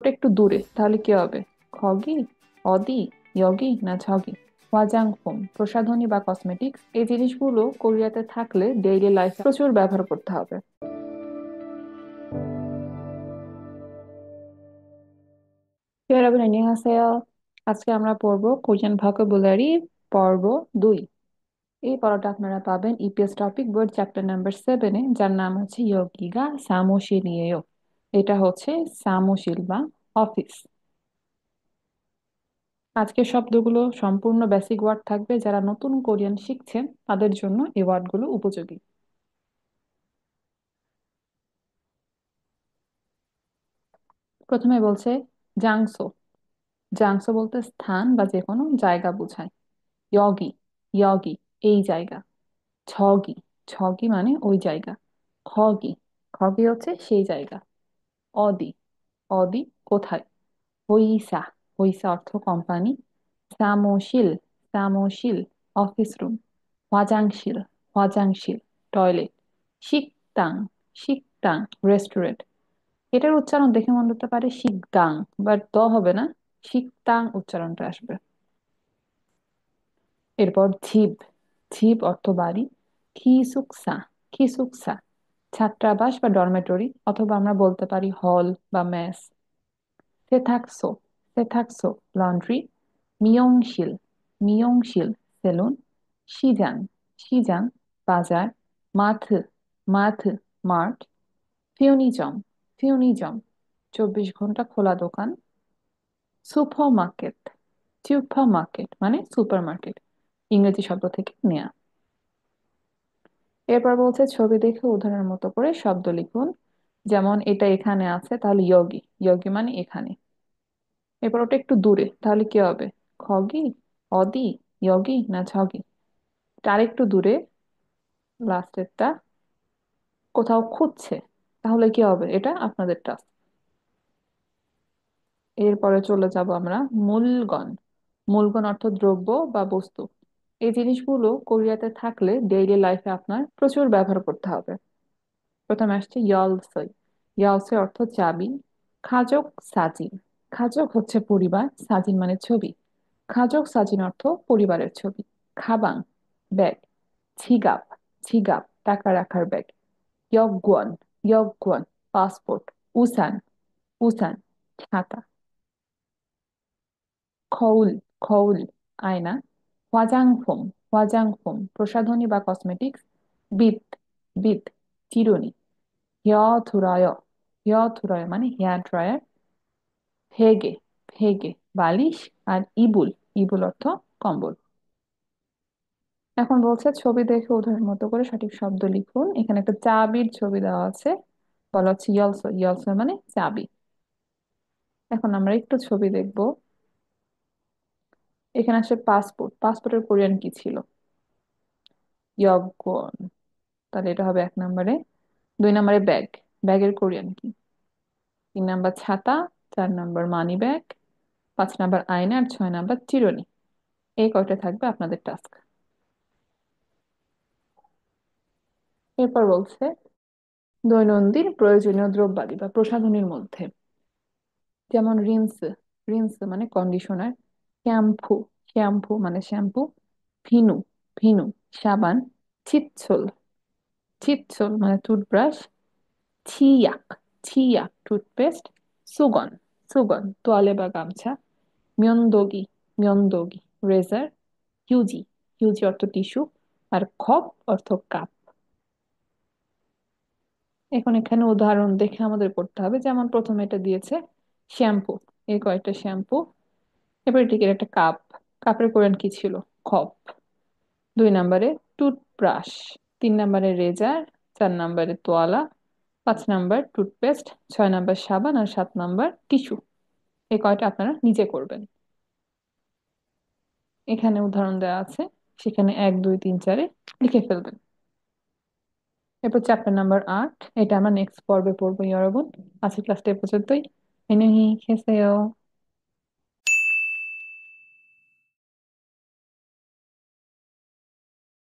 ওটা একটু দূরে, তাহলে কি হবে? খগি, অদি, ইয়গি না ঝগি? ওয়াজাং ফোম, প্রসাধনী বা কসমেটিক্স, এই জিনিসগুলো কোরিয়াতে থাকলে ডেইলি লাইফে প্রচুর ব্যবহার করতে হবে। 여러분 안녕하세요. আজকে আমরা পড়বো কোরিয়ান ভোকাবুলারি পর্ব 2। এই পড়াটা আপনারা পাবেন EPS topic board chapter number 7-এ, যার নাম হচ্ছে ইয়োগিগা সামোশিলিয়েও। এটা হচ্ছে সামোশিল বা অফিস। আজকের শব্দগুলো সম্পূর্ণ বেসিক ওয়ার্ড থাকবে, যারা নতুন কোরিয়ান শিখছেন তাদের জন্য এই ওয়ার্ডগুলো উপযোগী। প্রথমে বলছে জাংসো। জাংসো বলতে স্থান বা যে কোনো জায়গা বোঝায়। ইয়গি, ইয়গি এই জায়গা। ছগি, ছগি মানে ওই জায়গা। খগি, খগি হচ্ছে সেই জায়গা। অদি, অদি কোথায়। হইসা, হইসা অর্থ কোম্পানি। সামোশিল, সামোশিল অফিস রুম। 화장실, 화장실 টয়লেট। 식당, 식당 রেস্টুরেন্ট। এটার উচ্চারণ দেখে মনে হতে পারে শিকদাং, বাট দ হবে না, শিকদাং উচ্চারণটা আসবে। এরপর ঝিব, ঝিব অর্থ বাড়ি। খিসুকসা, খিসুকসা ছাত্রাবাস বা ডরমেটরি, অথবা আমরা বলতে পারি হল বা মেস। সেথাকসো, সেথাকসো লন্ড্রি। মিয়ংশিল, মিয়ংশিল সেলুন। সিজাং, সিজাং বাজার। মাথ, মাথ মার্ট। ফিউনিজম, ফিউনিজম 24 ঘন্টা খোলা দোকান। সুপার মার্কেট, সুপার মার্কেট মানে সুপার মার্কেট, ইংরেজি শব্দ থেকে নেয়া। এরপর বলছে ছবি দেখে উদাহরণের মতো করে শব্দ লিখুন। যেমন এটা এখানে আছে, তাহলে ইয়োগি, ইয়োগি মানে এখানে। এরপর ওটা একটু দূরে, তাহলে কি হবে? খগি, অদি, ইয়োগি না ঝগি? তার একটু দূরে, লাস্টেরটা কোথাও খুঁজছে, তাহলে কি হবে? এটা আপনাদের টাস্ক। এরপরে চলে যাব আমরা মূলগণ। মূলগণ অর্থ দ্রব্য বা বস্তু। এই জিনিসগুলো কোরিয়াতে থাকলে ডেইলি লাইফে আপনার প্রচুর ব্যবহার করতে হবে। প্রথমে আসছে ইয়লসই। ইয়লসই অর্থ চাবি। খাজক সাজিন, খাজক হচ্ছে পরিবার, সাজিন মানে ছবি। খাজক সাজিন অর্থ পরিবারের ছবি। খাবাং ব্যাগ। ছিগাপ, ছিগাপ টাকা রাখার ব্যাগ। ইয়গওয়ান, ইয়গওয়ান পাসপোর্ট। উসান, উসান ছাতা। খউল, খউল আয়না। 화장품, 화장품 প্রসাধনী বা কসমেটিক্স। বিট, বিট চিরুনি। হেয়ার ড্রায়ার, হেয়ার ড্রায়ার মানে হেয়ার ড্রায়ার। ভেগে, ভেগে বালিশ। আর ইবুল, ইবুল অর্থ কম্বল। এখন বলছে ছবি দেখে উদাহরণ মতো করে সঠিক শব্দ লিখুন। এখানে একটা চাবির ছবি দেওয়া আছে, বলা হচ্ছে ইয়লসো, ইয়লসো মানে চাবি। এখন আমরা একটু ছবি দেখব। এখানে আসে পাসপোর্ট, পাসপোর্টের কোরিয়ান কি ছিল? ইয়গন, তাহলে এটা হবে 1 নম্বরে। 2 নম্বরে ব্যাগ, ব্যাগের কোরিয়ান কি? 3 নম্বর ছাতা। 4 নম্বর মানি ব্যাগ। 5 নম্বর আয়না। আর 6 নম্বর চিরুনি। এই কয়টা থাকবে আপনাদের টাস্ক। এরপর বলছে দৈনন্দিন প্রয়োজনীয় দ্রব্যাদি বা প্রসাধনীর মধ্যে, যেমন রিন্স, রিন্স মানে কন্ডিশনার। শ্যাম্পু, শ্যাম্পু মানে শ্যাম্পু। ভিনু, ভিনু সাবান। ছিচ্ছল, ছিচ্ছল মানে টুথব্রাশ। ছিয়াক, ছিয়াক টুথপেস্ট। সুগন, সুগন তোয়ালে বা গামছা। মিয়ন্দগি, মিয়ন্দগি রেজার। হিউজি, হিউজি অর্থ টিস্যু। আর খপ অর্থ কাপ। এখন এখানে উদাহরণ দেখে আমাদের করতে হবে। যেমন প্রথমে এটা দিয়েছে শ্যাম্পু, এই কয়েকটা শ্যাম্পু। এবার এটিকে একটা কাপ, কাপের কোরিয়ান কি ছিল? খপ। 2 নম্বরে টুথব্রাশ। 3 নম্বরে রেজার। 4 নম্বরে তোয়ালা। 5 নম্বর টুথপেস্ট। 6 নম্বর সাবান। আর 7 নম্বর টিস্যু। এই কয়টা আপনারা নিজে করবেন। এখানে উদাহরণ দেওয়া আছে, সেখানে 1 2 3 4-এ লিখে ফেলবেন। এরপর চ্যাপ্টার নাম্বার 8, এটা আমরা নেক্সট পর্বে পড়বো ইয়রবন। আজকের ক্লাসটা এ পর্যন্তই। এনহি খেসেও।